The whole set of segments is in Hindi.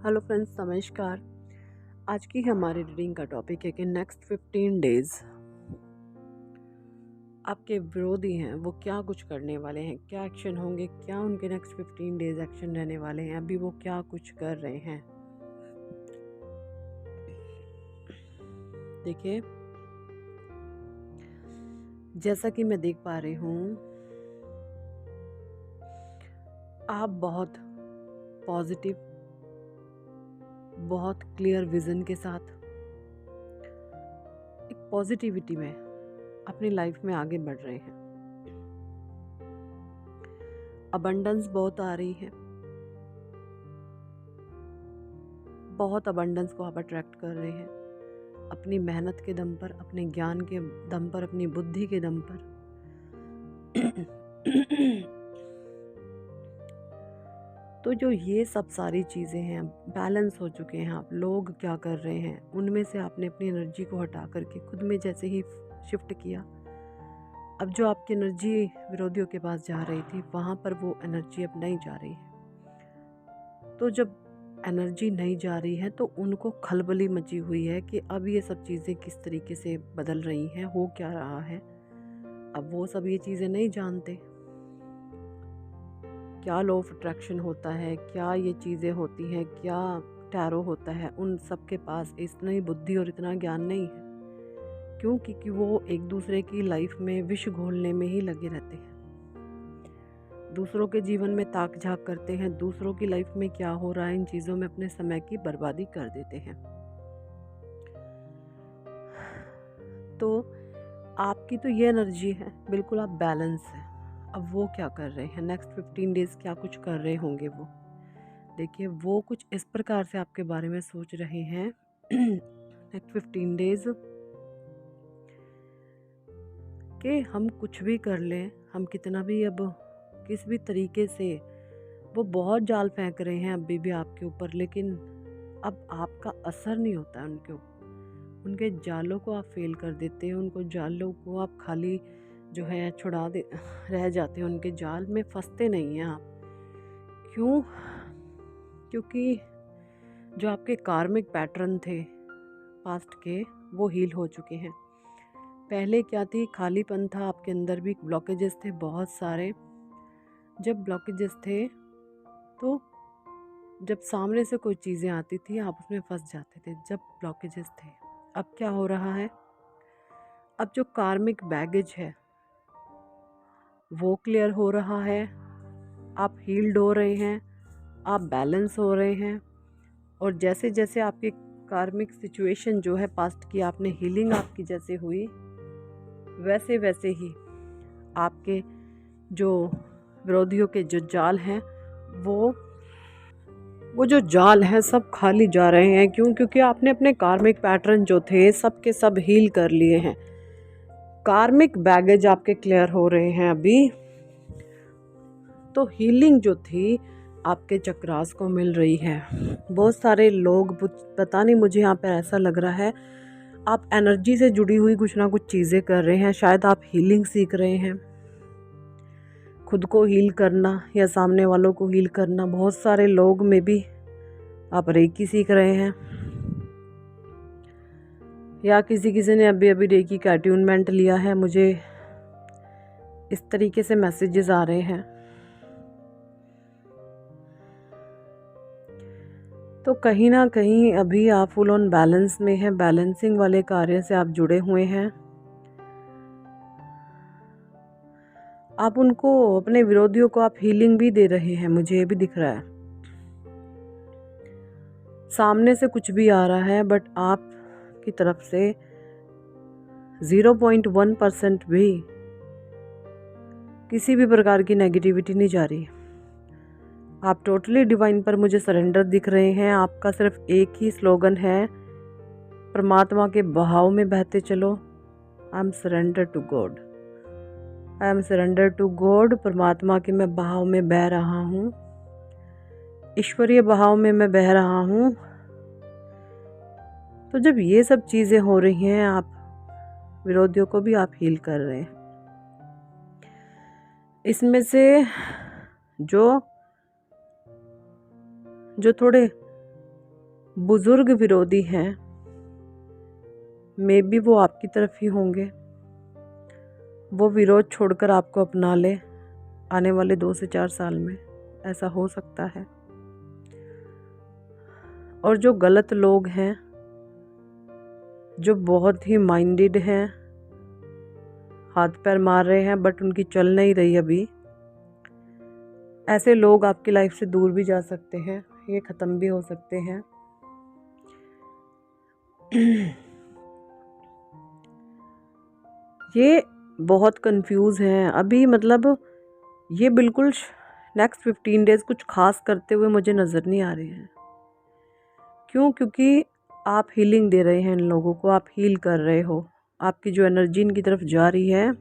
हेलो फ्रेंड्स, नमस्कार। आज की हमारी रीडिंग का टॉपिक है कि नेक्स्ट 15 डेज आपके विरोधी हैं वो क्या कुछ करने वाले हैं, क्या एक्शन होंगे, क्या उनके नेक्स्ट 15 डेज एक्शन रहने वाले हैं, अभी वो क्या कुछ कर रहे हैं। देखिए, जैसा कि मैं देख पा रही हूँ, आप बहुत पॉजिटिव, बहुत क्लियर विजन के साथ एक पॉजिटिविटी में अपनी लाइफ में आगे बढ़ रहे हैं। अबंडेंस बहुत आ रही है, बहुत अबंडेंस को आप अट्रैक्ट कर रहे हैं अपनी मेहनत के दम पर, अपने ज्ञान के दम पर, अपनी बुद्धि के दम पर। तो जो ये सब सारी चीज़ें हैं, बैलेंस हो चुके हैं। आप लोग क्या कर रहे हैं, उनमें से आपने अपनी एनर्जी को हटा करके खुद में जैसे ही शिफ्ट किया, अब जो आपकी एनर्जी विरोधियों के पास जा रही थी, वहाँ पर वो एनर्जी अब नहीं जा रही है। तो जब एनर्जी नहीं जा रही है तो उनको खलबली मची हुई है कि अब ये सब चीज़ें किस तरीके से बदल रही हैं, हो क्या रहा है। अब वो सब ये चीज़ें नहीं जानते, क्या लॉ ऑफ अट्रैक्शन होता है, क्या ये चीज़ें होती हैं, क्या टैरो होता है। उन सब के पास इतनी बुद्धि और इतना ज्ञान नहीं है। क्यों? क्योंकि वो एक दूसरे की लाइफ में विष घोलने में ही लगे रहते हैं, दूसरों के जीवन में ताक झाक करते हैं, दूसरों की लाइफ में क्या हो रहा है इन चीज़ों में अपने समय की बर्बादी कर देते हैं। तो आपकी तो ये एनर्जी है, बिल्कुल आप बैलेंस है। अब वो क्या कर रहे हैं, नेक्स्ट 15 डेज क्या कुछ कर रहे होंगे वो। देखिए, वो कुछ इस प्रकार से आपके बारे में सोच रहे हैं नेक्स्ट 15 डेज कि हम कुछ भी कर लें, हम कितना भी अब किस भी तरीके से, वो बहुत जाल फेंक रहे हैं अभी भी आपके ऊपर, लेकिन अब आपका असर नहीं होता है उनके ऊपर। उनके जालों को आप फेल कर देते हैं, उनको जालों को आप खाली जो है छुड़ा दे रह जाते हैं, उनके जाल में फंसते नहीं हैं आप। क्यों? क्योंकि जो आपके कार्मिक पैटर्न थे पास्ट के, वो हील हो चुके हैं। पहले क्या थी, खालीपन था आपके अंदर, भी ब्लॉकेजेस थे बहुत सारे। जब ब्लॉकेजेस थे तो जब सामने से कोई चीज़ें आती थी आप उसमें फंस जाते थे, जब ब्लॉकेजेस थे। अब क्या हो रहा है, अब जो कार्मिक बैगेज है वो क्लियर हो रहा है, आप हील्ड हो रहे हैं, आप बैलेंस हो रहे हैं। और जैसे जैसे आपकी कार्मिक सिचुएशन जो है पास्ट की, आपने हीलिंग आपकी जैसे हुई, वैसे वैसे ही आपके जो विरोधियों के जो जाल हैं, वो जो जाल हैं सब खाली जा रहे हैं। क्यों? क्योंकि आपने अपने कार्मिक पैटर्न जो थे सब के सब हील कर लिए हैं। कार्मिक बैगेज आपके क्लियर हो रहे हैं अभी। तो हीलिंग जो थी आपके चक्रास को मिल रही है। बहुत सारे लोग, पता नहीं, मुझे यहाँ पर ऐसा लग रहा है आप एनर्जी से जुड़ी हुई कुछ ना कुछ चीज़ें कर रहे हैं। शायद आप हीलिंग सीख रहे हैं, खुद को हील करना या सामने वालों को हील करना। बहुत सारे लोग में भी आप रेकी सीख रहे हैं, या किसी किसी ने अभी अभी रेकी का अट्यूनमेंट लिया है। मुझे इस तरीके से मैसेजेस आ रहे हैं। तो कहीं ना कहीं अभी आप फुल ऑन बैलेंस में हैं, बैलेंसिंग वाले कार्य से आप जुड़े हुए हैं। आप उनको, अपने विरोधियों को आप हीलिंग भी दे रहे हैं, मुझे ये भी दिख रहा है। सामने से कुछ भी आ रहा है बट आप की तरफ से 0.1% भी किसी भी प्रकार की नेगेटिविटी नहीं जा रही। आप टोटली डिवाइन पर मुझे सरेंडर दिख रहे हैं। आपका सिर्फ एक ही स्लोगन है, परमात्मा के बहाव में बहते चलो। I am surrender to God, I am surrender to God. परमात्मा के मैं बहाव में बह रहा हूँ, ईश्वरीय बहाव में मैं बह रहा हूँ। तो जब ये सब चीज़ें हो रही हैं, आप विरोधियों को भी आप हील कर रहे हैं। इसमें से जो थोड़े बुजुर्ग विरोधी हैं, मे बी वो आपकी तरफ ही होंगे। वो विरोध छोड़कर आपको अपना ले आने वाले 2 से 4 साल में, ऐसा हो सकता है। और जो गलत लोग हैं, जो बहुत ही माइंडेड हैं, हाथ पैर मार रहे हैं बट उनकी चल नहीं रही अभी, ऐसे लोग आपकी लाइफ से दूर भी जा सकते हैं, ये ख़त्म भी हो सकते हैं। ये बहुत कंफ्यूज हैं अभी, मतलब ये बिल्कुल नेक्स्ट 15 डेज़ कुछ खास करते हुए मुझे नज़र नहीं आ रहे हैं। क्यों? क्योंकि आप हीलिंग दे रहे हैं इन लोगों को, आप हील कर रहे हो। आपकी जो एनर्जी इनकी तरफ जा रही है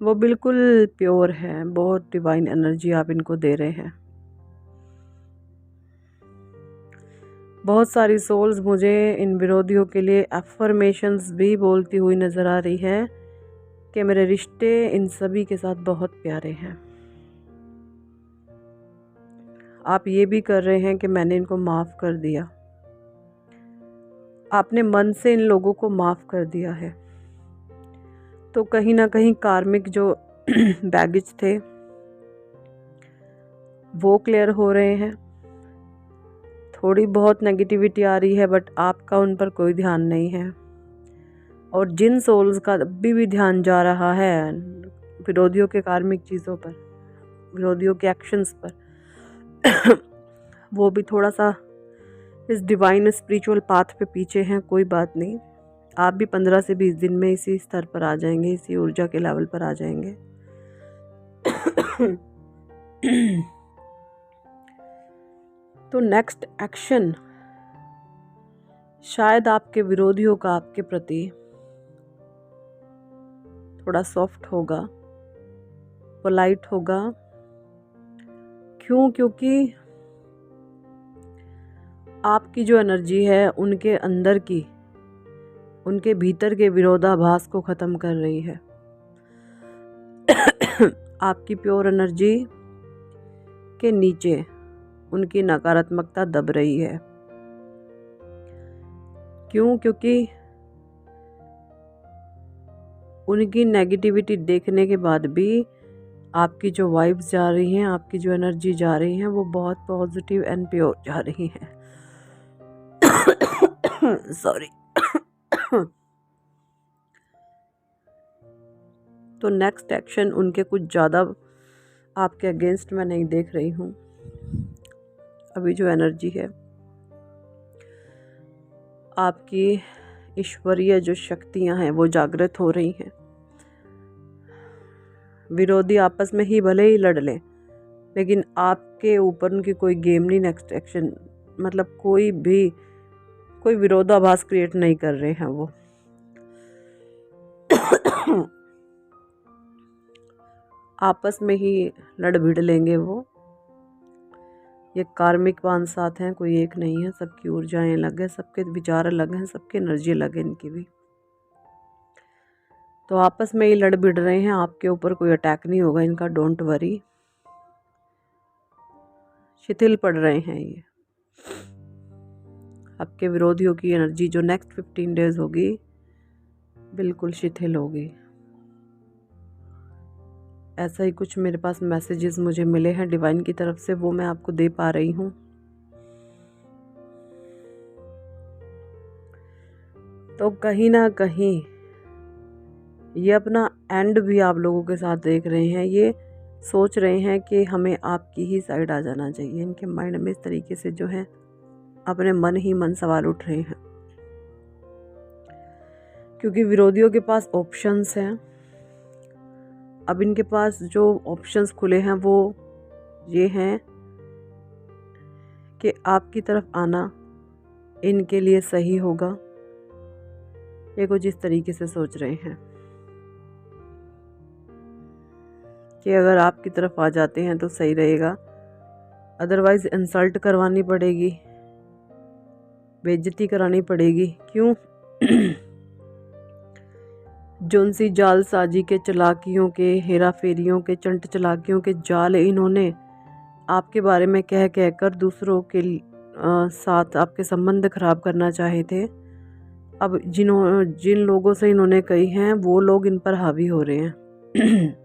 वो बिल्कुल प्योर है, बहुत डिवाइन एनर्जी आप इनको दे रहे हैं। बहुत सारी सोल्स मुझे इन विरोधियों के लिए अफर्मेशंस भी बोलती हुई नज़र आ रही है कि मेरे रिश्ते इन सभी के साथ बहुत प्यारे हैं। आप ये भी कर रहे हैं कि मैंने इनको माफ़ कर दिया, आपने मन से इन लोगों को माफ़ कर दिया है। तो कहीं ना कहीं कार्मिक जो बैगेज थे वो क्लियर हो रहे हैं। थोड़ी बहुत नेगेटिविटी आ रही है बट आपका उन पर कोई ध्यान नहीं है। और जिन सोल्स का अभी भी ध्यान जा रहा है विरोधियों के कार्मिक चीज़ों पर, विरोधियों के एक्शंस पर वो भी थोड़ा सा इस डिवाइन स्पिरिचुअल पाथ पे पीछे हैं। कोई बात नहीं, आप भी 15 से 20 दिन में इसी स्तर पर आ जाएंगे, इसी ऊर्जा के लेवल पर आ जाएंगे। तो नेक्स्ट एक्शन शायद आपके विरोधियों का आपके प्रति थोड़ा सॉफ्ट होगा, पोलाइट होगा। क्यों? क्योंकि आपकी जो एनर्जी है उनके अंदर की, उनके भीतर के विरोधाभास को ख़त्म कर रही है। आपकी प्योर एनर्जी के नीचे उनकी नकारात्मकता दब रही है। क्यों? क्योंकि उनकी नेगेटिविटी देखने के बाद भी आपकी जो वाइब्स जा रही हैं, आपकी जो एनर्जी जा रही हैं, वो बहुत पॉजिटिव एंड प्योर जा रही हैं। सॉरी। तो नेक्स्ट एक्शन उनके कुछ ज़्यादा आपके अगेंस्ट मैं नहीं देख रही हूँ। अभी जो एनर्जी है आपकी ईश्वरीय जो शक्तियाँ हैं वो जागृत हो रही हैं। विरोधी आपस में ही भले ही लड़ लें, लेकिन आपके ऊपर उनकी कोई गेम नहीं। नेक्स्ट एक्शन मतलब कोई विरोधाभास क्रिएट नहीं कर रहे हैं वो। आपस में ही लड़ भिड़ लेंगे वो। ये कार्मिक पांच साथ हैं, कोई एक नहीं है। सबकी ऊर्जाएं अलग है, सबके विचार अलग हैं, सबकी एनर्जी अलग है इनकी भी। तो आपस में ही लड़ भिड़ रहे हैं, आपके ऊपर कोई अटैक नहीं होगा इनका, डोंट वरी। शिथिल पड़ रहे हैं ये। आपके विरोधियों की एनर्जी जो नेक्स्ट 15 डेज होगी बिल्कुल शिथिल होगी। ऐसा ही कुछ मेरे पास मैसेजेस मुझे मिले हैं डिवाइन की तरफ से, वो मैं आपको दे पा रही हूँ। तो कहीं ना कहीं ये अपना एंड भी आप लोगों के साथ देख रहे हैं। ये सोच रहे हैं कि हमें आपकी ही साइड आ जाना चाहिए। इनके माइंड में इस तरीके से जो है अपने मन ही मन सवाल उठ रहे हैं, क्योंकि विरोधियों के पास ऑप्शंस हैं। अब इनके पास जो ऑप्शंस खुले हैं वो ये हैं कि आपकी तरफ आना इनके लिए सही होगा। ये कुछ इस तरीके से सोच रहे हैं कि अगर आपकी तरफ आ जाते हैं तो सही रहेगा, अदरवाइज इंसल्ट करवानी पड़ेगी, बेइज्जती करानी पड़ेगी। क्यों? जोनसी जालसाजी के, चलाकियों के, हेरा फेरियों के, चंट चलाकियों के जाल इन्होंने आपके बारे में कह कह कर दूसरों के साथ आपके संबंध खराब करना चाहे थे। अब जिन लोगों से इन्होंने कही हैं वो लोग इन पर हावी हो रहे हैं।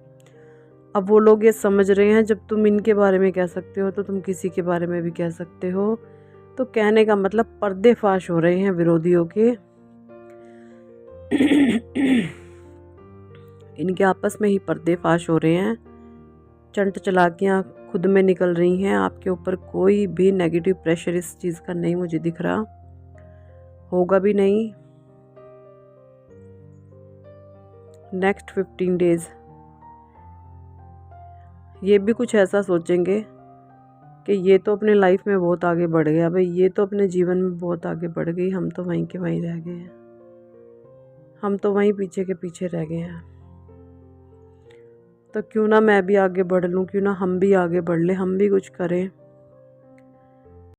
अब वो लोग ये समझ रहे हैं जब तुम इनके बारे में कह सकते हो तो तुम किसी के बारे में भी कह सकते हो। तो कहने का मतलब पर्देफाश हो रहे हैं विरोधियों के। इनके आपस में ही पर्देफाश हो रहे हैं। चंट चालाकियाँ खुद में निकल रही हैं। आपके ऊपर कोई भी नेगेटिव प्रेशर इस चीज़ का नहीं मुझे दिख रहा, होगा भी नहीं। नेक्स्ट 15 डेज ये भी कुछ ऐसा सोचेंगे कि ये तो अपने लाइफ में बहुत आगे बढ़ गया भाई, ये तो अपने जीवन में बहुत आगे बढ़ गई, हम तो वहीं के वहीं रह गए हैं, हम तो वहीं पीछे के पीछे रह गए हैं। तो क्यों ना मैं भी आगे बढ़ लूँ, क्यों ना हम भी आगे बढ़ लें, हम भी कुछ करें।